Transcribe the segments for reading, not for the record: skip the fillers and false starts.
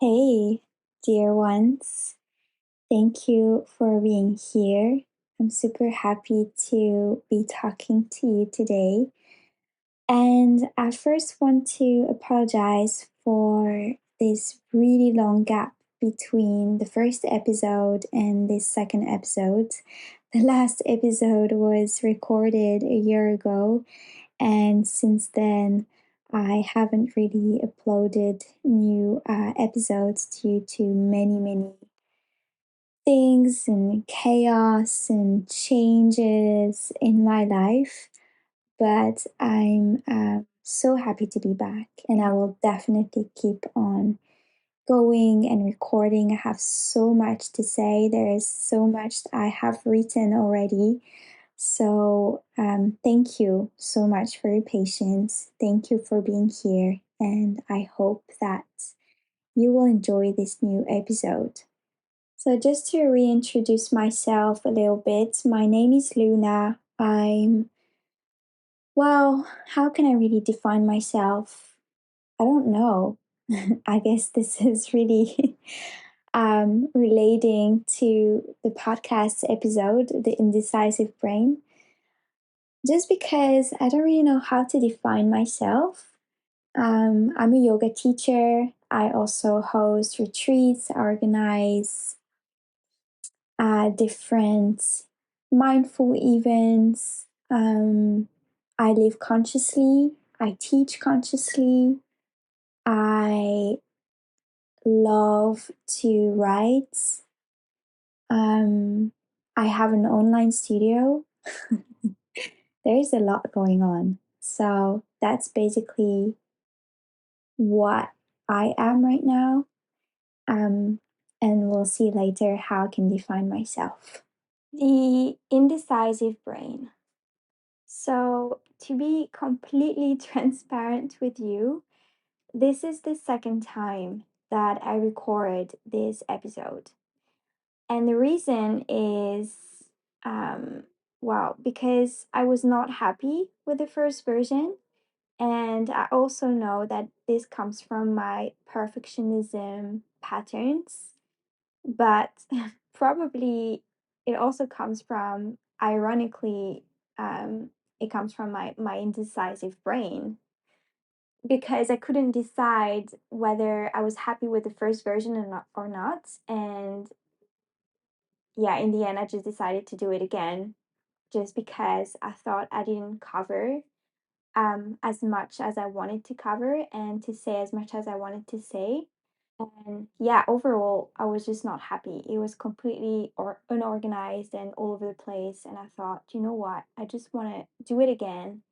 Hey, dear ones. Thank you for being here. I'm super happy to be talking to you today. And I first want to apologize for this really long gap between the first episode and this second episode. The last episode was recorded a year ago, and since then, I haven't really uploaded new episodes due to many things and chaos and changes in my life. But I'm so happy to be back, and I will definitely keep on going and recording. I have so much to say. There is so much I have written already. So, thank you so much for your patience. Thank you for being here. And I hope that you will enjoy this new episode. So, just to reintroduce myself a little bit, my name is Luna. Well, how can I really define myself? I don't know. I guess this is really relating to the podcast episode, The Indecisive Brain, just because I don't really know how to define myself. I'm a yoga teacher. I also host retreats, organize different mindful events. I live consciously, I teach consciously, I love to write. I have an online studio. There's a lot going on. So that's basically what I am right now. Um, and we'll see later how I can define myself. The indecisive brain. So, to be completely transparent with you, this is the second time that I record this episode. And the reason is, um, because I was not happy with the first version. And I also know that this comes from my perfectionism patterns, but probably it also comes from, ironically, it comes from my indecisive brain because I couldn't decide whether I was happy with the first version or not. And yeah, in the end, I just decided to do it again just because I thought I didn't cover as much as I wanted to cover and to say as much as I wanted to say. And yeah, overall, I was just not happy. It was completely unorganized and all over the place. And I thought, you know what? I just want to do it again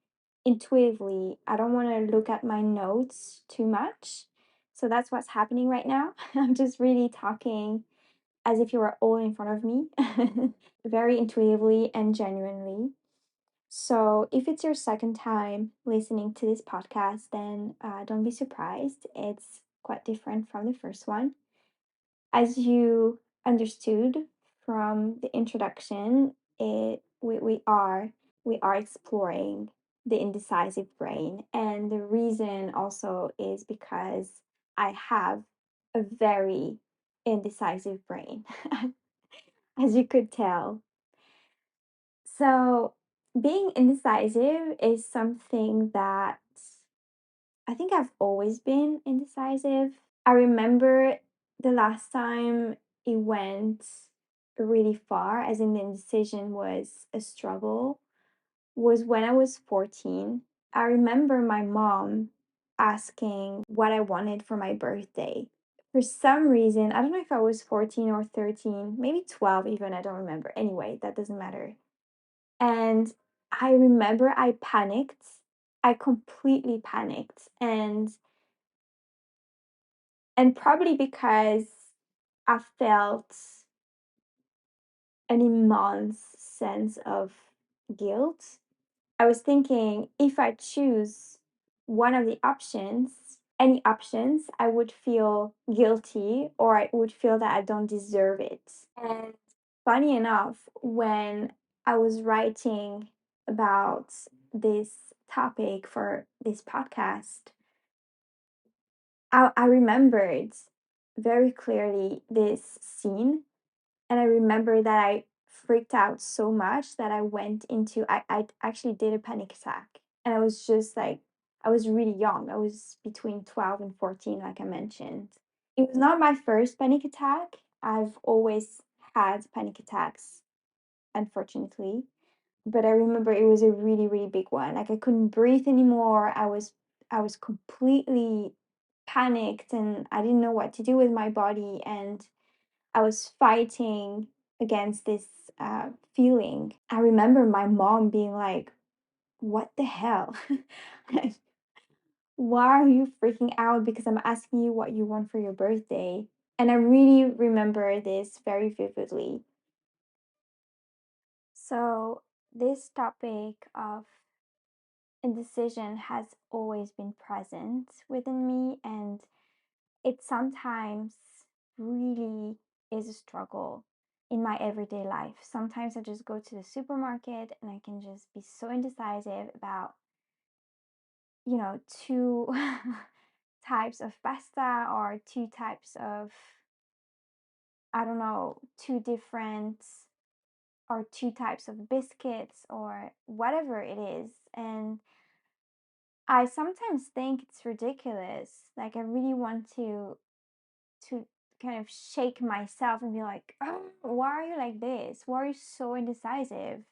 intuitively. I don't want to look at my notes too much. So that's what's happening right now. I'm just really talking as if you were all in front of me, very intuitively and genuinely. So, if it's your second time listening to this podcast, then don't be surprised. It's quite different from the first one. As you understood from the introduction, we are exploring the indecisive brain, and the reason also is because I have a very indecisive brain, as you could tell. So, being indecisive is something that I think I've always been indecisive. I remember the last time it went really far, as in the indecision was a struggle, was when I was 14. I remember my mom asking what I wanted for my birthday. For some reason, I don't know if I was 14 or 13, maybe 12 even, I don't remember. Anyway, that doesn't matter. And I remember I panicked. I completely panicked. And probably because I felt an immense sense of guilt. I was thinking if I choose one of the options, any options, I would feel guilty or I would feel that I don't deserve it. And funny enough, when I was writing about this topic for this podcast, I remembered very clearly this scene, and I remember that I freaked out so much that I went into I actually did a panic attack. And I was just like I was really young. I was between 12 and 14, like I mentioned. It was not my first panic attack. I've always had panic attacks, unfortunately. But I remember it was a really, really big one. Like I couldn't breathe anymore. I was completely panicked and I didn't know what to do with my body, and I was fighting against this feeling. I remember my mom being like, "What the hell? Like, why are you freaking out because I'm asking you what you want for your birthday?" And I really remember this very vividly. So, this topic of indecision has always been present within me, and it sometimes really is a struggle in my everyday life. Sometimes I just go to the supermarket and I can just be so indecisive about, two types of pasta or two types of, I don't know, two different or two types of biscuits or whatever it is. And I sometimes think it's ridiculous. Like I really want to kind of shake myself and be like, oh, why are you like this? Why are you so indecisive?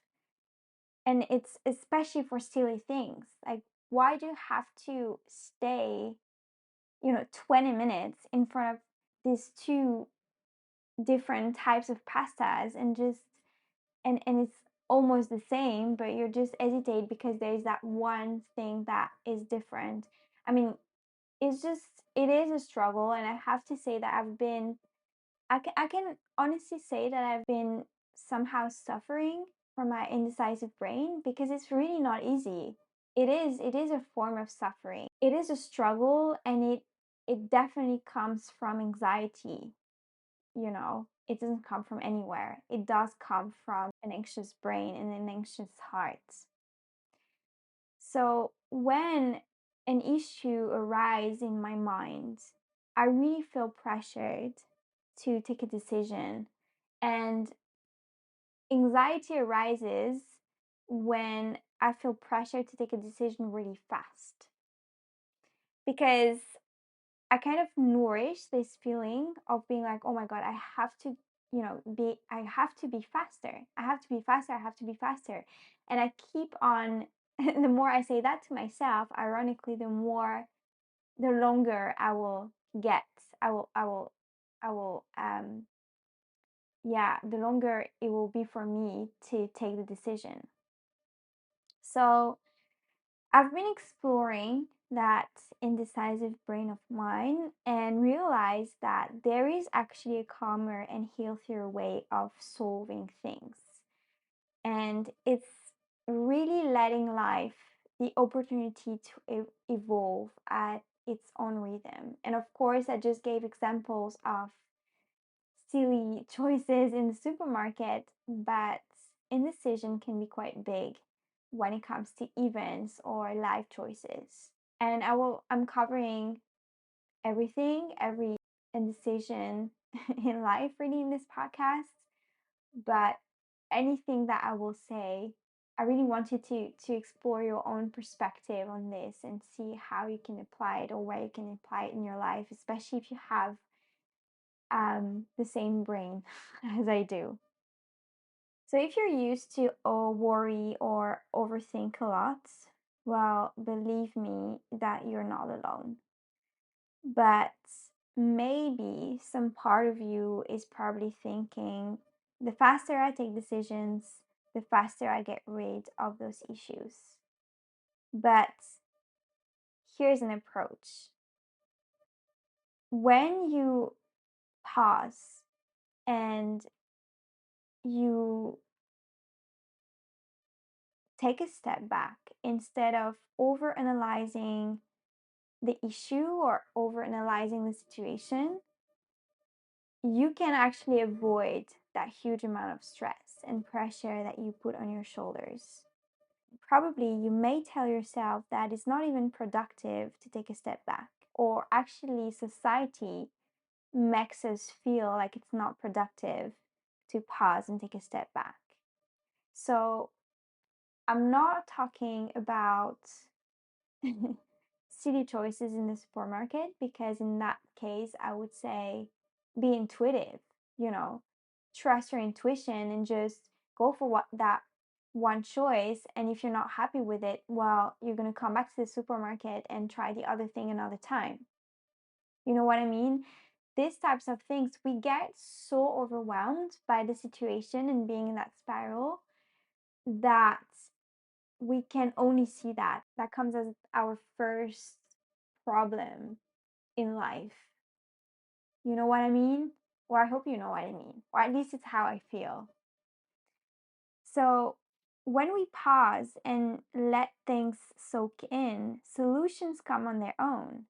And it's especially for silly things. Like, why do you have to stay, 20 minutes in front of these two different types of pastas and just and it's almost the same, but you're just hesitate because there's that one thing that is different. I mean, it's just it is a struggle, and I have to say that I can honestly say that I've been somehow suffering from my indecisive brain because it's really not easy. It is a form of suffering. It is a struggle, and it definitely comes from anxiety, It doesn't come from anywhere. It does come from an anxious brain and an anxious heart. So when an issue arises in my mind, I really feel pressured to take a decision. And anxiety arises when I feel pressure to take a decision really fast because I kind of nourish this feeling of being like, oh my God, I have to, I have to be faster. I have to be faster. I have to be faster. And I keep on, the more I say that to myself, ironically, the longer I will get. I will, yeah, the longer it will be for me to take the decision. So I've been exploring that indecisive brain of mine and realized that there is actually a calmer and healthier way of solving things. And it's really letting life the opportunity to evolve at its own rhythm. And of course, I just gave examples of silly choices in the supermarket, but indecision can be quite big when it comes to events or life choices. And I'm covering everything, every indecision in life really in this podcast, but anything that I will say, I really wanted to explore your own perspective on this and see how you can apply it or where you can apply it in your life, especially if you have the same brain as I do. So if you're used to worry or overthink a lot, well, believe me that you're not alone. But maybe some part of you is probably thinking, the faster I take decisions, the faster I get rid of those issues. But here's an approach. When you pause and you take a step back instead of over analyzing the issue or over analyzing the situation, you can actually avoid that huge amount of stress and pressure that you put on your shoulders. Probably you may tell yourself that it's not even productive to take a step back, or actually, society makes us feel like it's not productive to pause and take a step back. So I'm not talking about silly choices in the supermarket, because in that case, I would say be intuitive, you know, trust your intuition and just go for what that one choice. And if you're not happy with it, well, you're going to come back to the supermarket and try the other thing another time. You know what I mean? These types of things, we get so overwhelmed by the situation and being in that spiral that we can only see that. That comes as our first problem in life. You know what I mean? Or I hope you know what I mean. Or at least it's how I feel. So when we pause and let things soak in, solutions come on their own,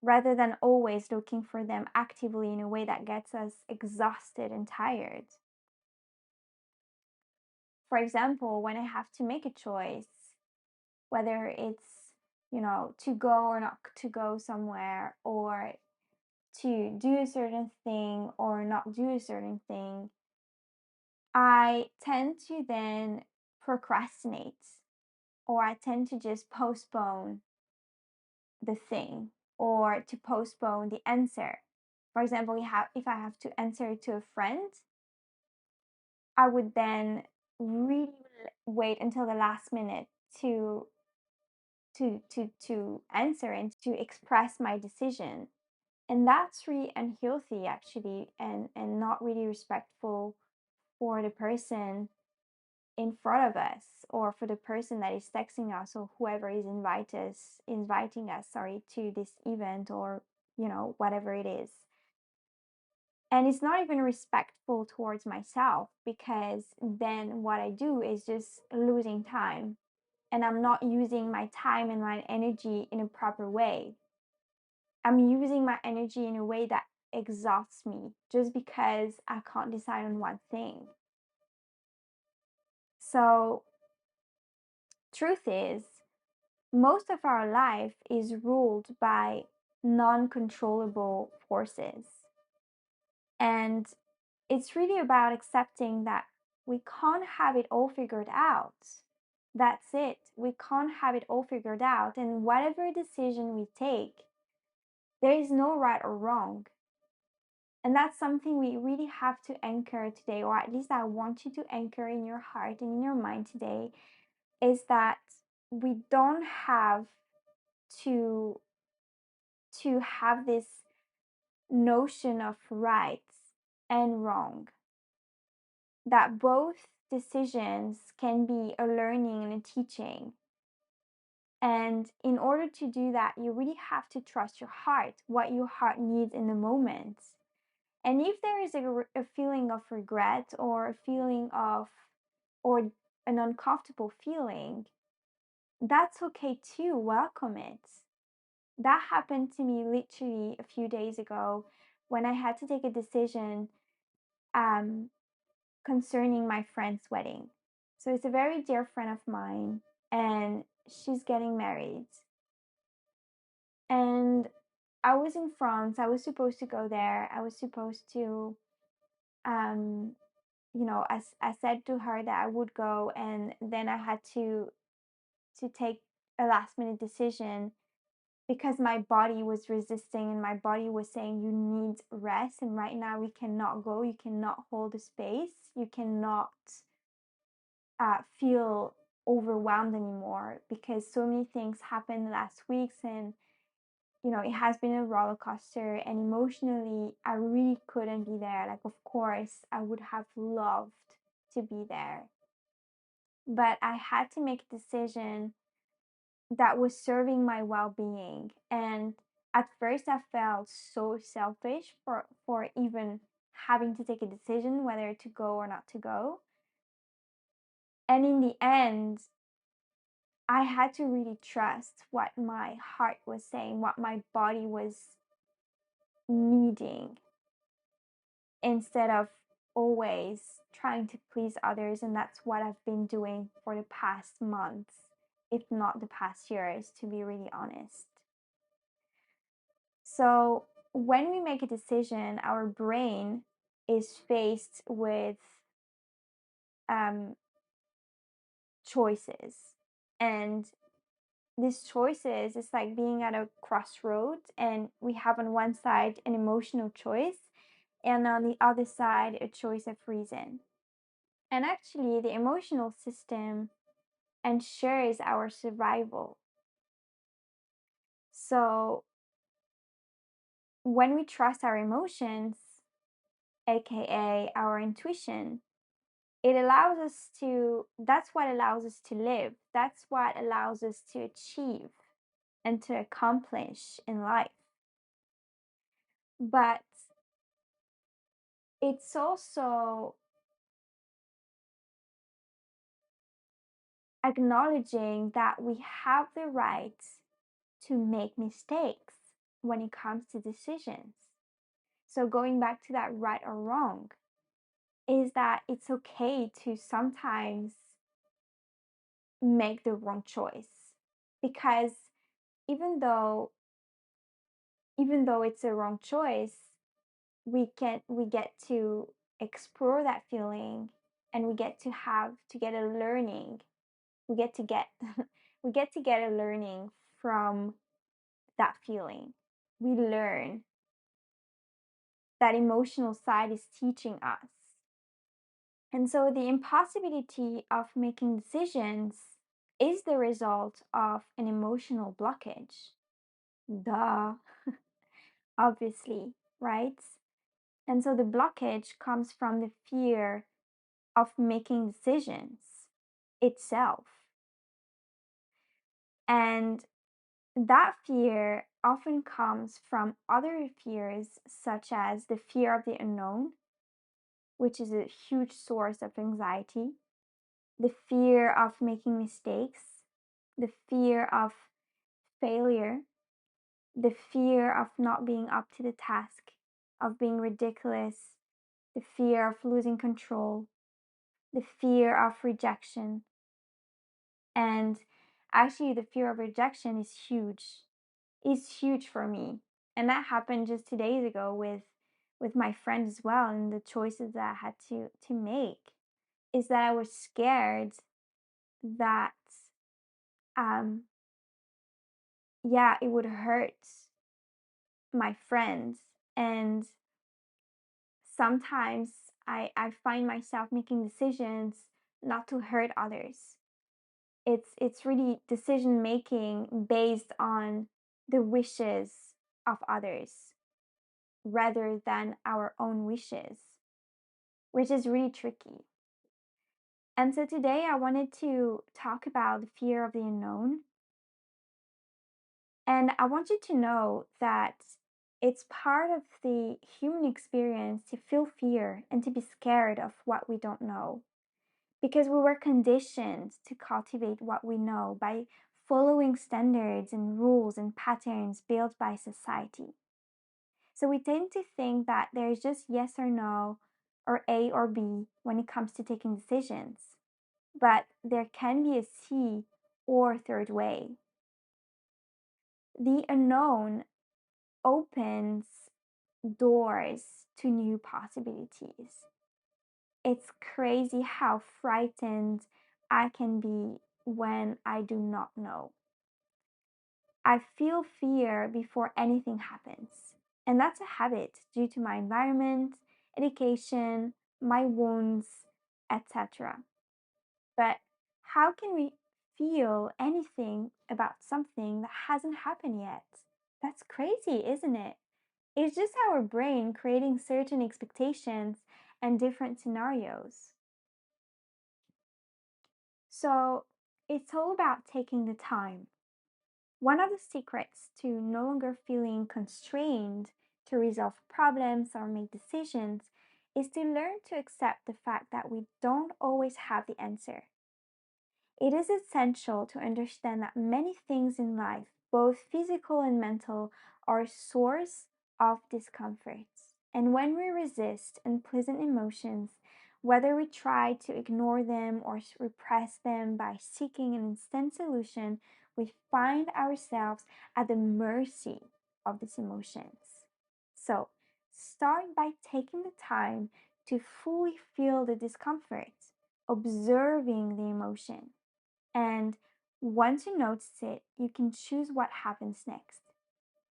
rather than always looking for them actively in a way that gets us exhausted and tired. For example, when I have to make a choice, whether it's, to go or not to go somewhere, or to do a certain thing or not do a certain thing, I tend to then procrastinate, or I tend to just postpone the thing, or to postpone the answer. For example, if I have to answer to a friend, I would then really wait until the last minute to to answer and to express my decision. And that's really unhealthy, actually, and not really respectful for the person in front of us, or for the person that is texting us, or whoever is inviting us, sorry, to this event, or whatever it is. And it's not even respectful towards myself, because then what I do is just losing time, and I'm not using my time and my energy in a proper way. I'm using my energy in a way that exhausts me, just because I can't decide on one thing. So, truth is, most of our life is ruled by non controllable forces. And it's really about accepting that we can't have it all figured out. That's it. We can't have it all figured out. And whatever decision we take, there is no right or wrong. And that's something we really have to anchor today, or at least I want you to anchor in your heart and in your mind today, is that we don't have to have this notion of right and wrong. That both decisions can be a learning and a teaching. And in order to do that, you really have to trust your heart, what your heart needs in the moment. And if there is a feeling of regret, or a feeling of, or an uncomfortable feeling, that's okay too. Welcome it. That happened to me literally a few days ago, when I had to take a decision um, concerning my friend's wedding. So it's a very dear friend of mine, and she's getting married. And I was in France. I was supposed to go there. I was supposed to, um, I said to her that I would go, and then I had to take a last minute decision, because my body was resisting, and my body was saying, you need rest, and right now we cannot go, you cannot hold the space, you cannot feel overwhelmed anymore, because so many things happened the last weeks, and it has been a roller coaster, and emotionally I really couldn't be there. Like, of course I would have loved to be there, but I had to make a decision that was serving my well-being. And at first I felt so selfish for even having to take a decision whether to go or not to go. And in the end, I had to really trust what my heart was saying, what my body was needing, instead of always trying to please others. And that's what I've been doing for the past months, if not the past years, to be really honest. So when we make a decision, our brain is faced with um, choices. And these choices is like being at a crossroads, and we have on one side an emotional choice, and on the other side, a choice of reason. And actually, the emotional system ensures our survival. So, when we trust our emotions, aka our intuition, it allows us to, that's what allows us to live. That's what allows us to achieve and to accomplish in life. But it's also acknowledging that we have the right to make mistakes when it comes to decisions. So, going back to that right or wrong, is that it's okay to sometimes make the wrong choice. Because even though even though it's a wrong choice, we get to explore that feeling, and we get to get a learning. We get to get we get to get a learning from that feeling. We learn that emotional side is teaching us. And so the impossibility of making decisions is the result of an emotional blockage. Duh, obviously, right? And so the blockage comes from the fear of making decisions itself. And that fear often comes from other fears, such as the fear of the unknown, which is a huge source of anxiety, the fear of making mistakes, the fear of failure, the fear of not being up to the task, of being ridiculous, the fear of losing control, the fear of rejection. And actually, the fear of rejection is huge. It's huge for me. And that happened just 2 days ago with my friend as well, and the choices that I had to make. Is that I was scared that um yeah, it would hurt my friends. And sometimes I find myself making decisions not to hurt others. It's really decision making based on the wishes of others rather than our own wishes, which is really tricky. And so today I wanted to talk about the fear of the unknown. And I want you to know that it's part of the human experience to feel fear and to be scared of what we don't know. Because we were conditioned to cultivate what we know by following standards and rules and patterns built by society. So we tend to think that there is just yes or no, or A or B when it comes to taking decisions. But there can be a C or third way. The unknown opens doors to new possibilities. It's crazy how frightened I can be when I do not know. I feel fear before anything happens. And that's a habit due to my environment, education, my wounds, etc. But how can we feel anything about something that hasn't happened yet? That's crazy, isn't it? It's just our brain creating certain expectations and different scenarios. So it's all about taking the time. One of the secrets to no longer feeling constrained to resolve problems or make decisions is to learn to accept the fact that we don't always have the answer. It is essential to understand that many things in life, both physical and mental, are a source of discomfort. And when we resist unpleasant emotions, whether we try to ignore them or repress them by seeking an instant solution, we find ourselves at the mercy of these emotions. So, start by taking the time to fully feel the discomfort, observing the emotion. And once you notice it, you can choose what happens next.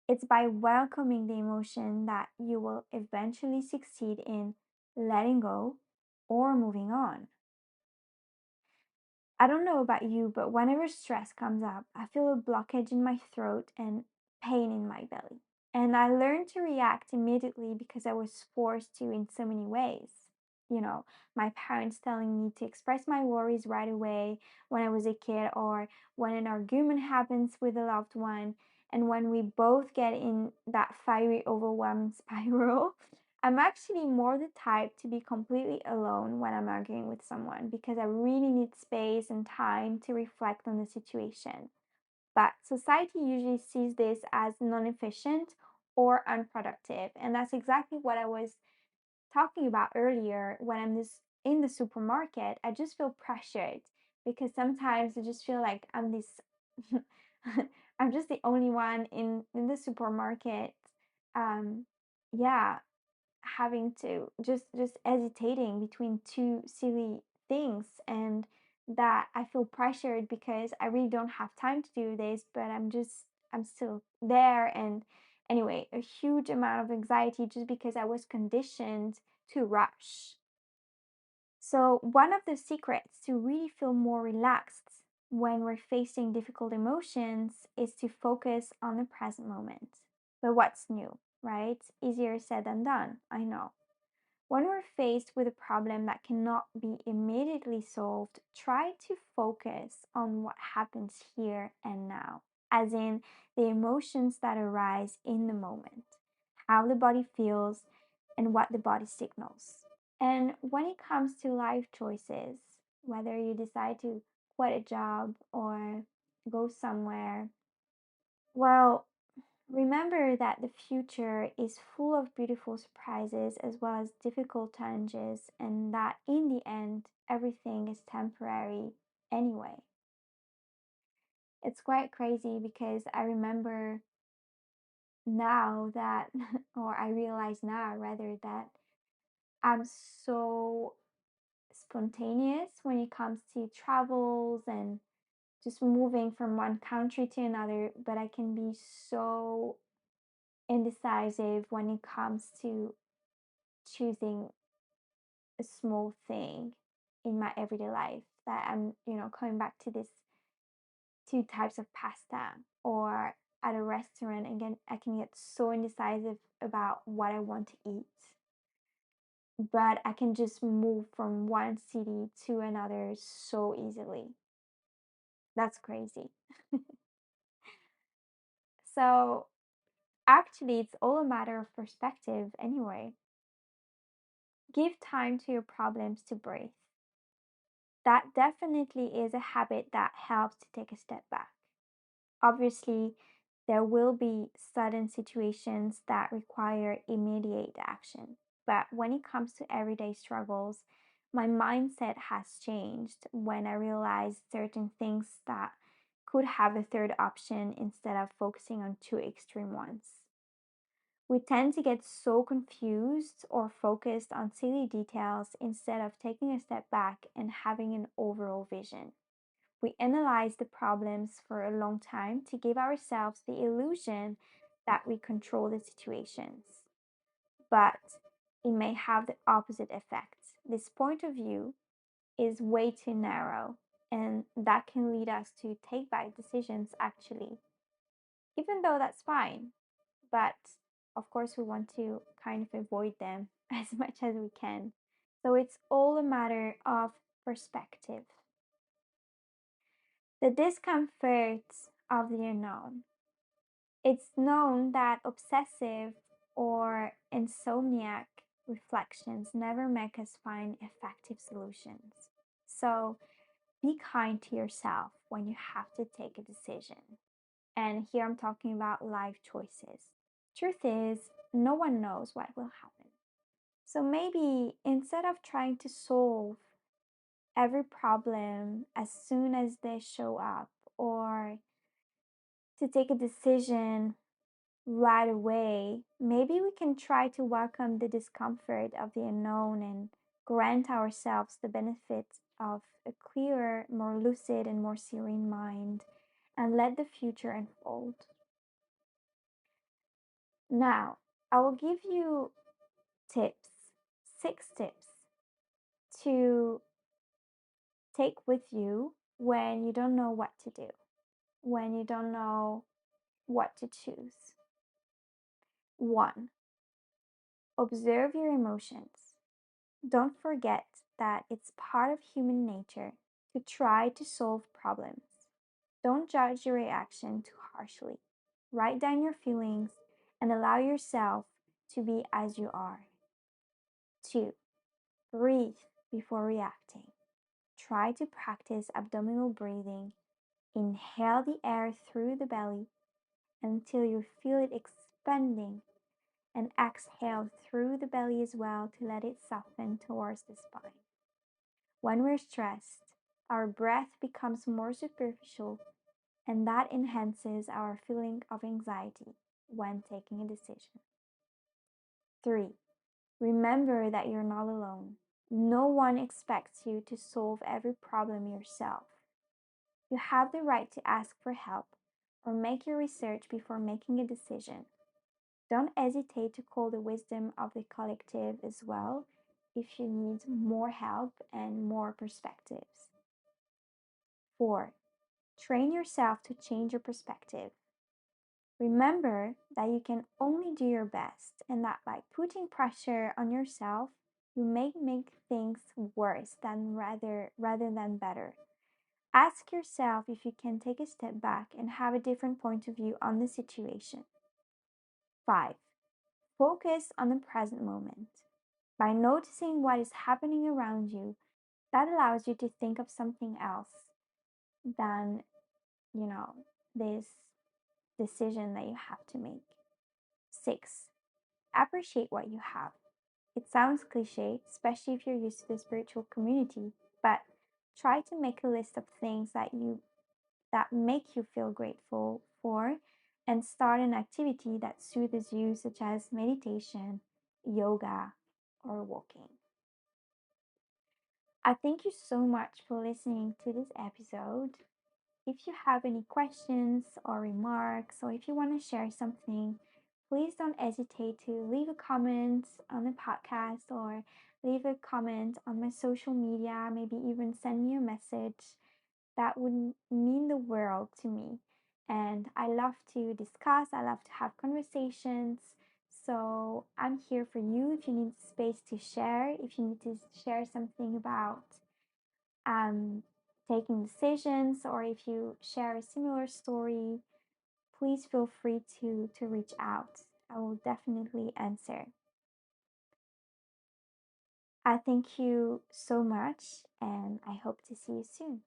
It's by welcoming the emotion that you will eventually succeed in letting go or moving on. I don't know about you, but whenever stress comes up, I feel a blockage in my throat and pain in my belly. And I learned to react immediately because I was forced to in so many ways. You know, my parents telling me to express my worries right away when I was a kid, or when an argument happens with a loved one, and when we both get in that fiery overwhelm spiral. I'm actually more the type to be completely alone when I'm arguing with someone because I really need space and time to reflect on the situation. But society usually sees this as non efficient or unproductive. And that's exactly what I was talking about earlier. When I'm this in the supermarket, I just feel pressured because sometimes I just feel like I'm this I'm just the only one in the supermarket. Um yeah, having to just hesitating between two silly things, and that I feel pressured because I really don't have time to do this, but I'm still there. And anyway, a huge amount of anxiety just because I was conditioned to rush. So one of the secrets to really feel more relaxed when we're facing difficult emotions is to focus on the present moment. But what's new, right? Easier said than done, I know. When we're faced with a problem that cannot be immediately solved, try to focus on what happens here and now, as in the emotions that arise in the moment, how the body feels, and what the body signals. And when it comes to life choices, whether you decide to quit a job or go somewhere, well, remember that the future is full of beautiful surprises as well as difficult challenges, and that in the end, everything is temporary anyway. It's quite crazy because I remember now that, or I realize now rather, that I'm so spontaneous when it comes to travels and just moving from one country to another, but I can be so indecisive when it comes to choosing a small thing in my everyday life, that I'm, coming back to this two types of pasta, or at a restaurant again, I can get so indecisive about what I want to eat. But I can just move from one city to another so easily. That's crazy. So actually, it's all a matter of perspective anyway. Give time to your problems to breathe. That definitely is a habit that helps to take a step back. Obviously, there will be sudden situations that require immediate action. But when it comes to everyday struggles, my mindset has changed when I realized certain things that could have a third option instead of focusing on two extreme ones. We tend to get so confused or focused on silly details instead of taking a step back and having an overall vision. We analyze the problems for a long time to give ourselves the illusion that we control the situations. But it may have the opposite effect. This point of view is way too narrow, and that can lead us to take bad decisions, actually, even though that's fine. But of course, we want to kind of avoid them as much as we can. So it's all a matter of perspective. The discomfort of the unknown. It's known that obsessive or insomniac reflections never make us find effective solutions. So be kind to yourself when you have to take a decision. And here I'm talking about life choices. Truth is, no one knows what will happen. So maybe instead of trying to solve every problem as soon as they show up, or to take a decision right away, maybe we can try to welcome the discomfort of the unknown and grant ourselves the benefits of a clearer, more lucid, and more serene mind, and let the future unfold. Now, I will give you tips, 6 tips to take with you when you don't know what to do, when you don't know what to choose. 1, observe your emotions. Don't forget that it's part of human nature to try to solve problems. Don't judge your reaction too harshly. Write down your feelings and allow yourself to be as you are. 2, breathe before reacting. Try to practice abdominal breathing. Inhale the air through the belly until you feel it expanding, and exhale through the belly as well to let it soften towards the spine. When we're stressed, our breath becomes more superficial, and that enhances our feeling of anxiety when taking a decision. 3, remember that you're not alone. No one expects you to solve every problem yourself. You have the right to ask for help or make your research before making a decision. Don't hesitate to call the wisdom of the collective as well if you need more help and more perspectives. 4, train yourself to change your perspective. Remember that you can only do your best and that by putting pressure on yourself, you may make things worse than rather than better. Ask yourself if you can take a step back and have a different point of view on the situation. 5, focus on the present moment. By noticing what is happening around you, that allows you to think of something else than, you know, this decision that you have to make. 6, appreciate what you have. It sounds cliche, especially if you're used to the spiritual community, but try to make a list of things that make you feel grateful for and start an activity that soothes you, such as meditation, yoga, or walking. I thank you so much for listening to this episode. If you have any questions or remarks, or if you want to share something, please don't hesitate to leave a comment on the podcast or leave a comment on my social media, maybe even send me a message. That would mean the world to me. And I love to discuss, I love to have conversations. So I'm here for you if you need space to share, if you need to share something about um, taking decisions, or if you share a similar story, please feel free to reach out. I will definitely answer. I thank you so much, and I hope to see you soon.